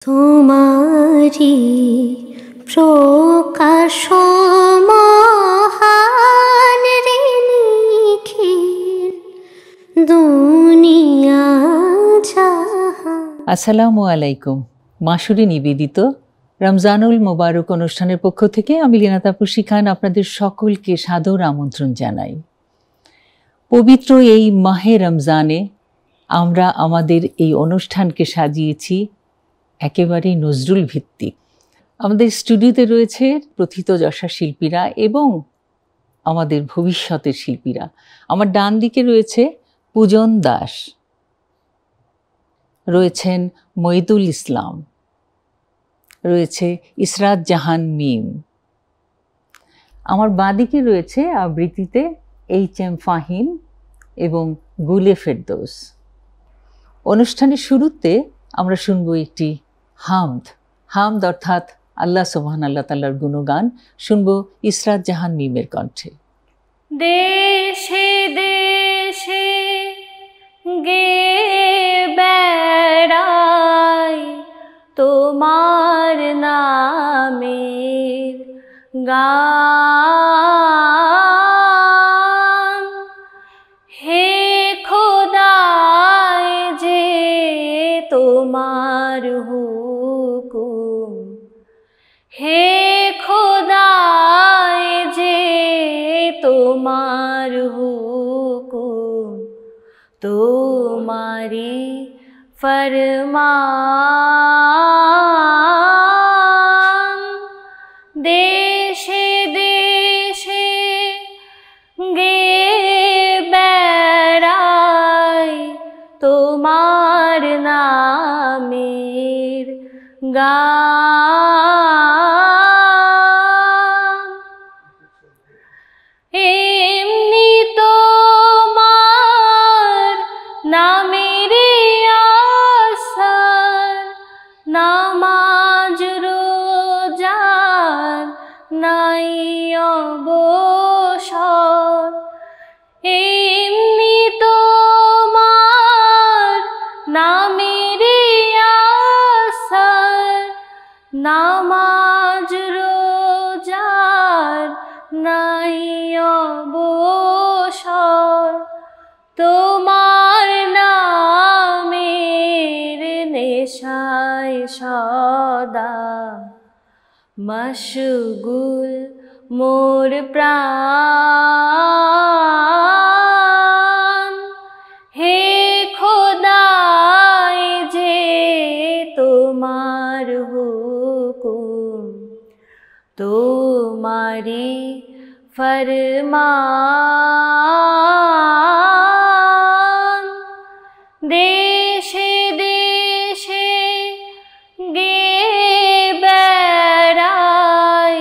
তোমারি প্রকাশ মহান রে নিখিল দুনিয়া জাহান। আসসালামু আলাইকুম। মাসুরি নিবেদিত রমজানুল মোবারক অনুষ্ঠানের পক্ষ থেকে আমি লীনা তাপসী খান আপনাদের সকলকে সাদর আমন্ত্রণ জানাই। পবিত্র এই মাহে রমজানে আমরা আমাদের এই অনুষ্ঠানকে সাজিয়েছি একেবারেই নজরুল ভিত্তিক। আমাদের স্টুডিওতে রয়েছে প্রথিতযশা শিল্পীরা এবং আমাদের ভবিষ্যতের শিল্পীরা। আমার ডান দিকে রয়েছে পূজন দাস, রয়েছেন মঈদুল ইসলাম, রয়েছে ইসরাত জাহান মিম। আমার বাঁদিকে রয়েছে আবৃত্তিতে HM ফাহিম এবং গুলে ফেরদৌস। অনুষ্ঠানের শুরুতে আমরা শুনব একটি হামদ অর্থাৎ আল্লাহ সুবহানাল্লাহ তাআলার গুণগান শুনব ইসরাত জাহান মিমের কণ্ঠে। দেশে দেশে গে বেড়াই তোমার নামের গান, হে খোদায় যে তোমার হুকুম, হে খোদায় যে তোমার হুকুম, তোমারি ফরমান। দেশে দেশে গে বেড়াই তোমার নামের গান, এমনি তোমার নামের আসার নামাজ রোজার নাই অবসর, এমনি তোমার নামের আসার নামাজ রোজার নাই অবসর, তোমার নামের নেশায় সদা মশগুল মোর প্রাণ, হে খোদায় যে তোমার হুকুম, তোমারি ফরমান। দেশে দেশে গে বেড়াই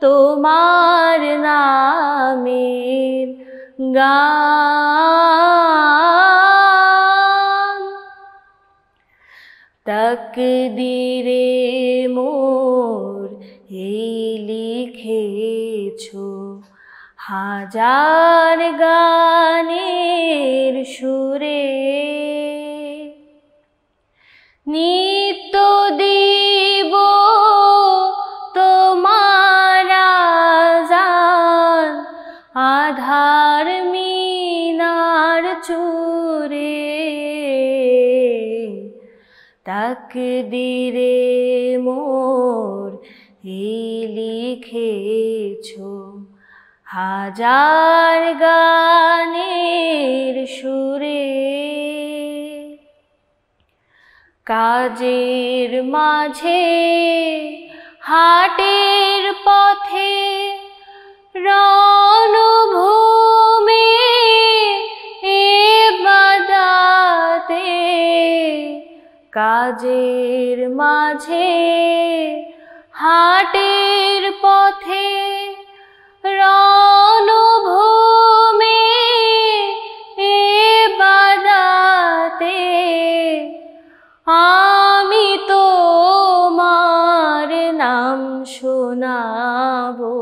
তোমার নামের গান, তাকদীরে মোর এই লিখেছো হাজার গানের সুরে, নিত্য দিব তোমার আযান আধার মিনার চুরে, তাকদীরে মোর এই লিখেছো হাজার গানের সুরে, কাজের মাঝে হাটের পথে রণভূমি ইবাদতে, কাজের মাঝে হাটের পথে রণভূমি ইবাদতে, আমি তোমার নাম শোনাবো,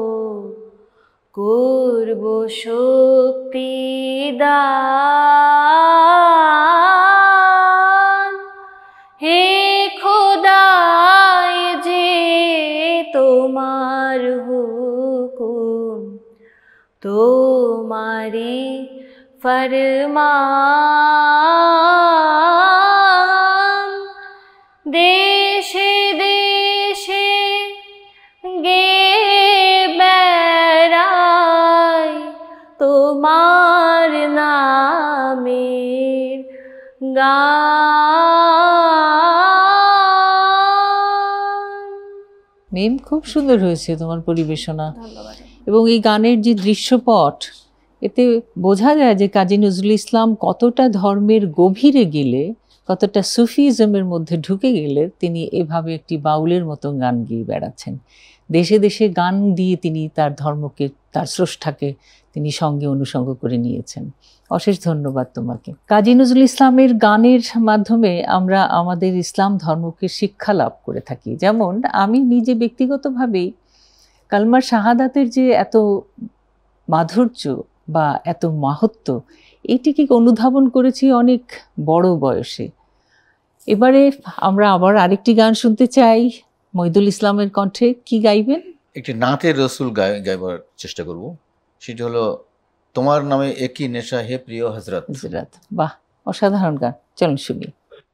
করব শক্তি দান, হে খোদা তোমার হুকুম, তোমারি ফরমান। দেশে দেশে গে বেড়াই তোমার নামের গান। মিম, খুব সুন্দর হয়েছে তোমার পরিবেশনা। ধন্যবাদ। এবং এই গানের যে দৃশ্যপট, এতে বোঝা যায় যে কাজী নজরুল ইসলাম কতটা ধর্মের গভীরে গেলে, কতটা সুফিজমের মধ্যে ঢুকে গেলে তিনি এভাবে একটি বাউলের মতো গান গেয়ে বেড়াচ্ছেন। দেশে দেশে গান দিয়ে তিনি তার ধর্মকে, তার স্রষ্টাকে তিনি সঙ্গে অনুসঙ্গ করে নিয়েছেন। অশেষ ধন্যবাদ তোমাকে। কাজী নজরুল ইসলামের গানের মাধ্যমে আমরা আমাদের ইসলাম ধর্মকে শিক্ষা লাভ করে থাকি। যেমন আমি নিজে ব্যক্তিগতভাবেই কালমার শাহাদাতের যে এত মাধুর্য বা এত মাহাত্ম্য, এটিকে অনুধাবন করেছি অনেক বড় বয়সে। এবারে আমরা আবার আরেকটি গান শুনতে চাই মহিদুল ইসলামের কণ্ঠে। কি গাইবেন? একটি নাতে রসুল গাইবার চেষ্টা করব। সেটি হলো তোমার নামে একই নেশা হে প্রিয় হজরত। হযরত, বাহ, অসাধারণ গান, চলুন শুনি।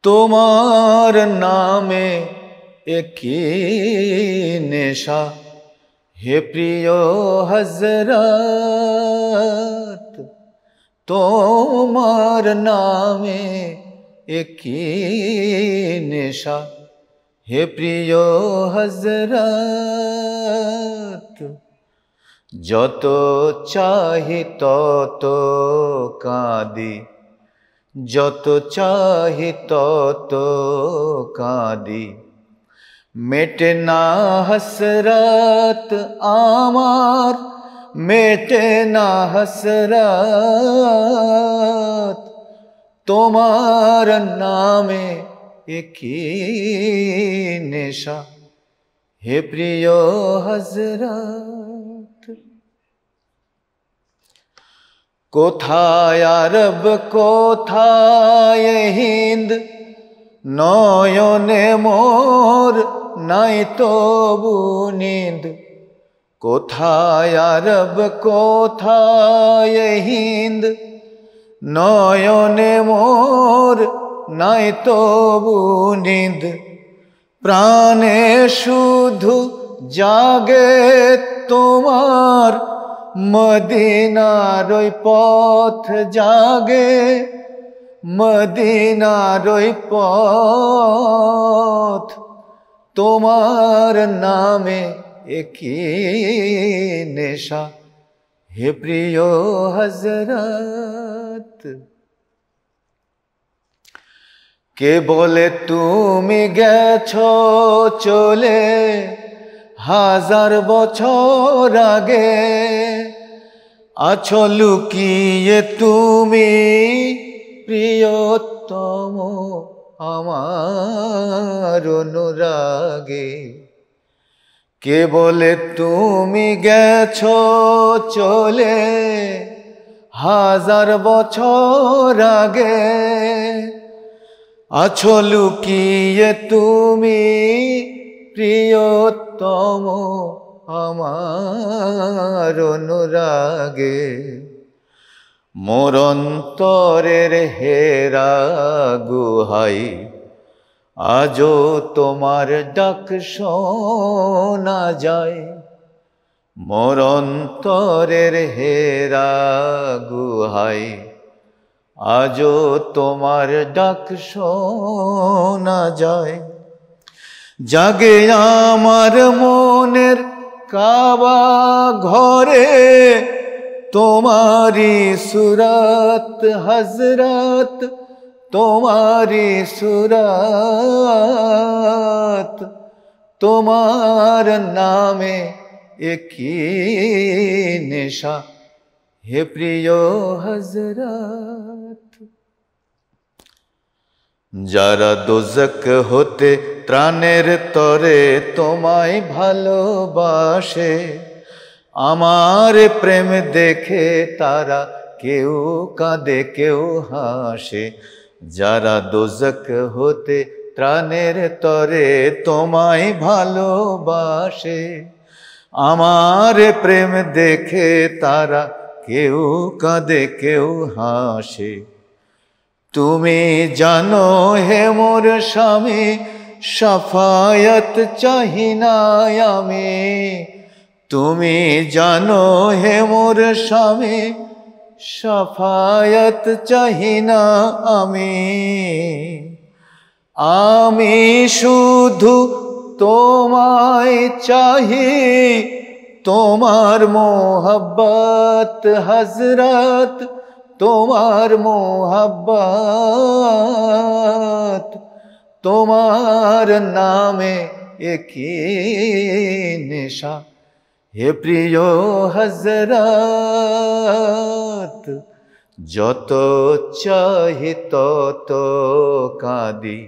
তোমার নামে একই নেশা হে প্রিয় হজরত, তোমার নামে একই নেশা হে প্রিয় হজরত। যত চাহি তত কাঁদি, যত চাহি তত কাঁদি, মেটে না হসরত আমার, মেটে না হসরত। তোমার নামে একই নেশা হে প্রিয় হজরত। কোথায় আরব কোথায় হিন্দ, নয়নে মোর নাই তবু নিন্দ। কোথায় আরব কোথায় হিন্দ, নয়নে মোর নাই তবু নিন্দ। প্রাণে শুধু জাগে তোমার মদিনার ওই পথ জাগে, মদিনার ওই পথ। তোমার নামে একই নেশা হে প্রিয় হজরত। কে বলে তুমি গেছো চলে হাজার বছর আগে, আছো লুকিয়ে তুমি প্রিয়তম আমার অনুরাগে। কে বলে তুমি গেছো চলে হাজার বছর আগে, আছো লুকিয়ে তুমি প্রিয়তম আমার অনুরাগে। মোর অন্তরের হেরা গুহাই আজও তোমার ডাক শোনা যায়। মোর অন্তরের হেরা গুহাই আজও তোমার ডাক শোনা যায়। জাগে আমার মনের কাবা ঘরে তোমারি সুরত হজরত, তোমারি সুরত। তোমার নামে একই নেশা হে প্রিয় হজরত। যারা দোজক হতে ত্রাণের তরে তোমায় ভালোবাসে, আমার প্রেম দেখে তারা কেউ কাঁদে কেউ হাসে। যারা দোজক হতে ত্রাণের তরে তোমায় ভালোবাসে, আমার প্রেম দেখে তারা কেউ কাঁদে কেউ হাসে। তুমি জানো হে মোর স্বামী, সাফায়াত চাহি না আমি। তুমি জানো হে মোর স্বামী, সাফায়াত চাহি না আমি। আমি শুধু তোমায় চাহি, তোমার মোহব্বত হযরত, তোমার মোহব্বত। তোমার নামে একই নেশা হে প্রিয় হযরত। যত চাহি তত কাঁদি,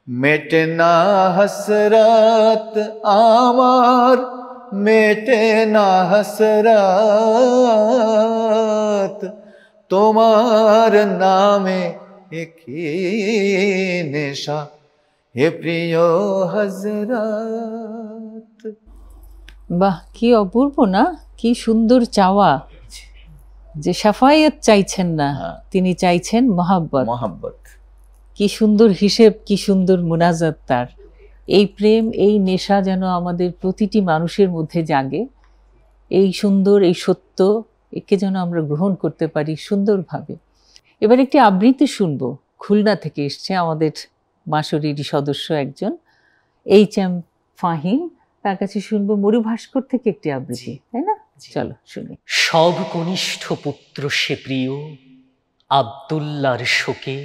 মেটে না হসরত আমার, মেটে না হসরত। তোমার নামে একই নেশা হে প্রিয় হযরত। বাহ, কি অপূর্ব না, কি সুন্দর চাওয়া, যে শাফায়াত চাইছেন না, তিনি চাইছেন মহাব্বত। মহাব্বত, কি সুন্দর হিসেব, কি সুন্দর মুনাজাত তার। এই প্রেম, এই নেশা যেন আমাদের প্রতিটি মানুষের মধ্যে জাগে। এই সুন্দর, এই সত্য, একে যেন আমরা গ্রহণ করতে পারি সুন্দরভাবে। এবার একটি আবৃত্তি শুনবো, খুলনা থেকে এসছে আমাদের মাসুরির সদস্য একজন, HM ফাহিম, তার কাছে শুনবো মরুভাস্কর থেকে একটি আবৃত্তি, তাই না? চলো শুনি। সব কনিষ্ঠ পুত্র সে প্রিয় আব্দুল্লাহর শোকে,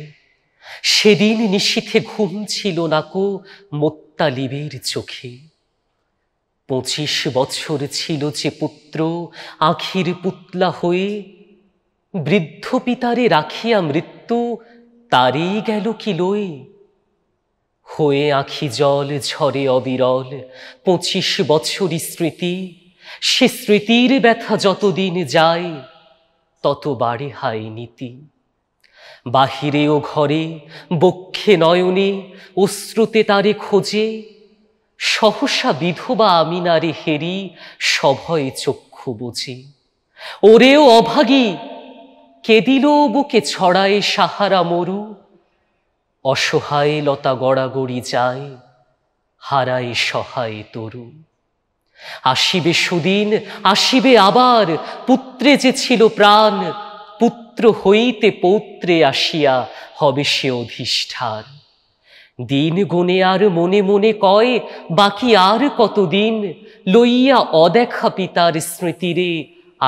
সেদিন নিশীথে ঘুম ছিল না কো মোত্তালিবের চোখে। 25 বছর ছিল যে পুত্র আখির পুতলা হয়ে, বৃদ্ধ পিতারে রাখিয়া মৃত্যু তারেই গেল কি লয়ে। হয়ে আখি জল ঝরে অবিরল 25 বছরই স্মৃতি, সে স্মৃতির ব্যথা যতদিন যায় তত বাড়ে হায় নীতি। বাহিরে ও ঘরে, বক্ষে নয়নে, অশ্রুতে তারে খোঁজে, সহসা বিধবা আমিনারে হেরি সভয়ে চক্ষু বুঝে। ওরেও অভাগী, কে দিল বুকে ছড়ায় সাহারা মরু, অসহায় লতা গড়াগড়ি যায়, হারায় সহায় তরু। আসিবে সুদিন, আসিবে আবার, পুত্রে যে ছিল প্রাণ, পুত্র হইতে পৌত্রে আসিয়া হবে সে অধিষ্ঠান। দিন গুনে আর মনে মনে কয়, বাকি আর কতদিন, লইয়া অদেখা পিতার স্মৃতিরে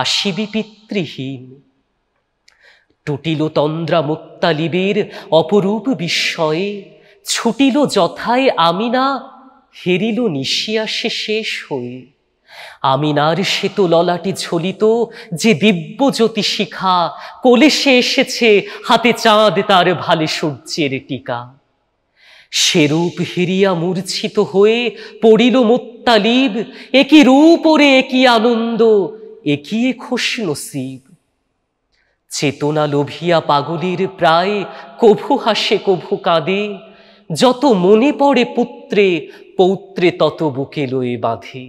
আসিবি পিতৃহীন। টুটিল তন্দ্রা মোত্তালিবের অপরূপ বিস্ময়ে, ছুটিল যথায় আমিনা, হেরিল নিশিয়াসে শেষ হয়ে। আমিনার শ্বেত ললাটে ঝলিত যে দিব্য জ্যোতি শিখা, কোলে সে এসেছে হাতে চাঁদ তার ভালে সূর্যের টিকা। সেরূপ হেরিয়া মূর্ছিত হয়ে পড়িল মোত্তালিব, একই রূপ ওরে একই আনন্দ, একই খোশ নসিব। চেতনা লোভিয়া পাগলের প্রায়, কভু হাসে কভু কাঁদে, যত মনে পড়ে পুত্রে পৌত্রে তত বুকে লয়ে বাঁধে।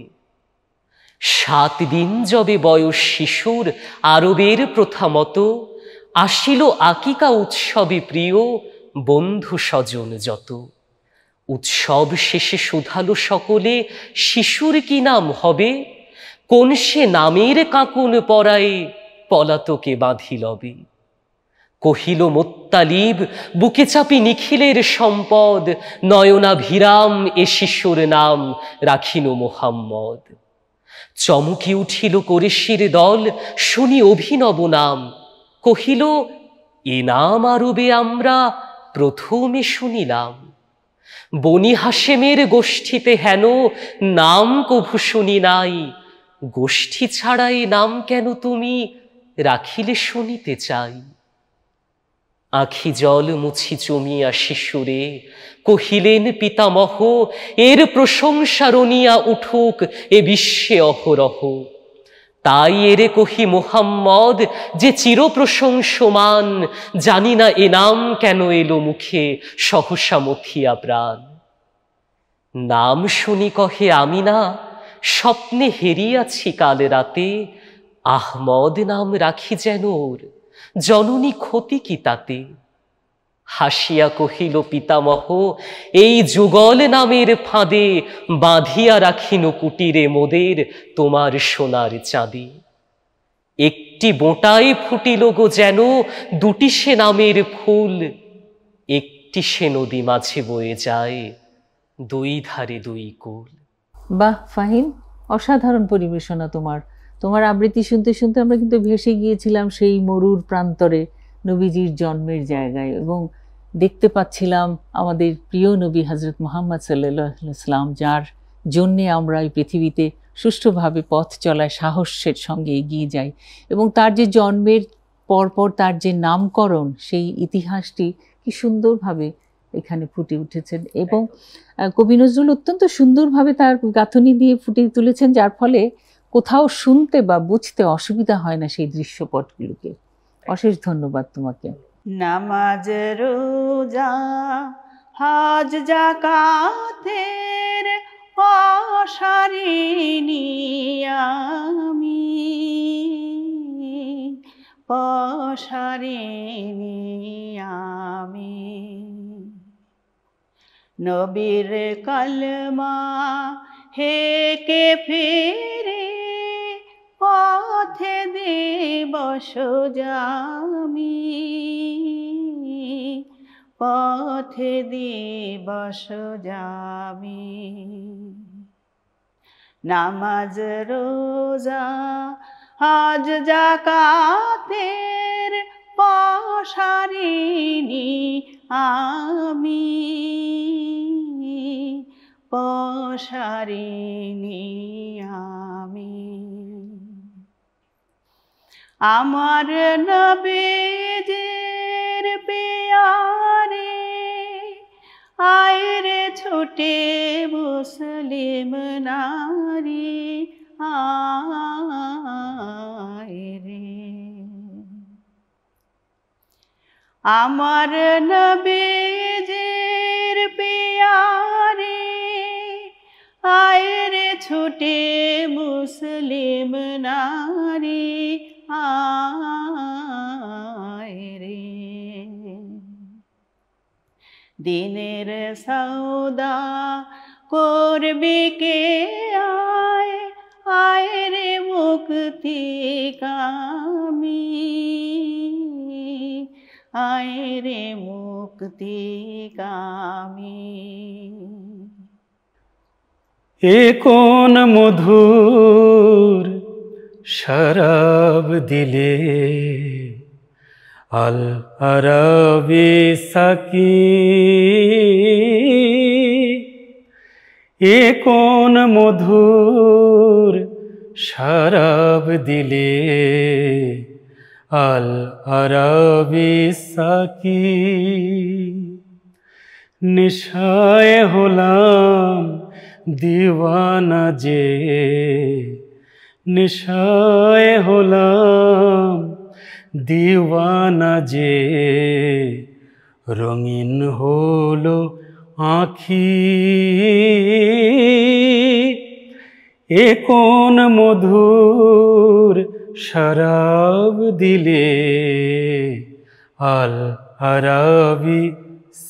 7 দিন যবে বয়স শিশুর আরবের প্রথা মতো, আসিল আকিকা উৎসবে প্রিয় বন্ধু স্বজন যত। উৎসব শেষে শুধালো সকলে, শিশুর কি নাম হবে, কোন সে নামের কাকুন পরায়ে পলাতকে বাঁধিলবে। কহিল মোত্তালিব বুকে চাপি নিখিলের সম্পদ, নয়নাভিরাম এ শিশুর নাম রাখিনু মুহাম্মদ। চমকি উঠিল কোরেশির দল শুনি অভিনব নাম, কহিল এ নাম আরবে আমরা প্রথমে শুনিলাম। বনি হাশেমের গোষ্ঠীতে হেন নাম কভু শুনি নাই, গোষ্ঠী ছাড়া এ নাম কেন তুমি রাখিলে শুনিতে চাই। আখি জল মুছি জমিয়া শিশুরে কহিলেন পিতামহ, এর প্রশংসা রনিয়া উঠুক এ বিশ্বে অহরহ। তাই এরে কহি মোহাম্মদ যে চির প্রশংসমান, জানি না এ নাম কেন এলো মুখে সহসা মথিয়া প্রাণ। নাম শুনি কহে আমিনা, স্বপ্নে হেরিয়াছি কাল রাতে, আহমদ নাম রাখি যেন ওর, জননী ক্ষতি কি তাতে। হাসিয়া কহিল পিতামহ, এই যুগল নামের ফাঁদে বাঁধিয়া রাখিন কুটিরে মোদের তোমার সোনার চাঁদে। একটি বোঁটায় ফুটিল গো যেন দুটি সে নামের ফুল, একটি সে নদী মাঝে বয়ে যায় দুই ধারে দুই কুল। বাহ ফাহিম, অসাধারণ পরিবেশনা তোমার। তোমার আবৃত্তি শুনতে শুনতে আমরা কিন্তু ভেসে গিয়েছিলাম সেই মরুর প্রান্তরে, নবীজির জন্মের জায়গায়, এবং দেখতে পাচ্ছিলাম আমাদের প্রিয় নবী হজরত মুহাম্মদ সাল্লাল্লাহু আলাইহি ওয়াসাল্লাম, যার জন্যে আমরা এই পৃথিবীতে সুষ্ঠুভাবে পথ চলায় সাহসের সঙ্গে এগিয়ে যাই, এবং তার যে জন্মের পরপর তার যে নামকরণ, সেই ইতিহাসটি কি সুন্দরভাবে এখানে ফুটে উঠেছেন। এবং কবি নজরুল অত্যন্ত সুন্দরভাবে তার গাঁথনি দিয়ে ফুটিয়ে তুলেছেন, যার ফলে কোথাও শুনতে বা বুঝতে অসুবিধা হয় না সেই দৃশ্যপটগুলোকে। অশেষ ধন্যবাদ তোমাকে। নামাজ রোজা হজ যাকাতের পশারিনি আমি, পশারিনি আমি। নবীর কলমা হেকে ফিরে পথে দিবস যামি, পথে দিবস যামি। নামাজ রোজা হজ যাকাতের পশারিনি আমি, পশারিনি আমি। আমার নবীজির পিয়ারে আয়রে ছুটে মুসলিম নারী আয়রে। আমার নবীজির পিয়ারে আয়রে ছুটে মুসলিম নারী আয়রে। দিনের সওদা করবি কে আয়, আয়রে মুক্তি কামি, আয়রে মুক্তি কামি। এ কোন মধুর শরাব দিলে আল আরাবি সাকি, এ কোন মধুর শরাব দিলে আল আরাবি সাকি। নেশায় হলাম দিওয়ানা যে, নেশায় হলাম দিওয়ানা যে, রঙিন হলো আঁখি। এ কোন মধুর শরাব দিলে আল আরাবি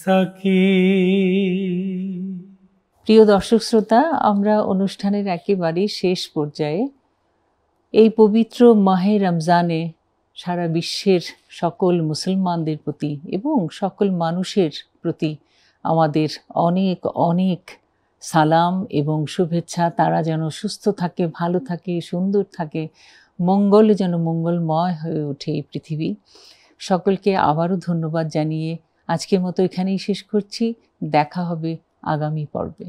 সাকি। প্রিয় দর্শক শ্রোতা, আমরা অনুষ্ঠানের একেবারেই শেষ পর্যায়ে। এই পবিত্র মাহে রমজানে সারা বিশ্বের সকল মুসলমানদের প্রতি এবং সকল মানুষের প্রতি আমাদের অনেক অনেক সালাম এবং শুভেচ্ছা। তারা যেন সুস্থ থাকে, ভালো থাকে, সুন্দর থাকে, মঙ্গল যেন মঙ্গলময় হয়ে ওঠে এই পৃথিবী। সকলকে আবারও ধন্যবাদ জানিয়ে আজকের মতো এখানেই শেষ করছি। দেখা হবে আগামী পর্বে।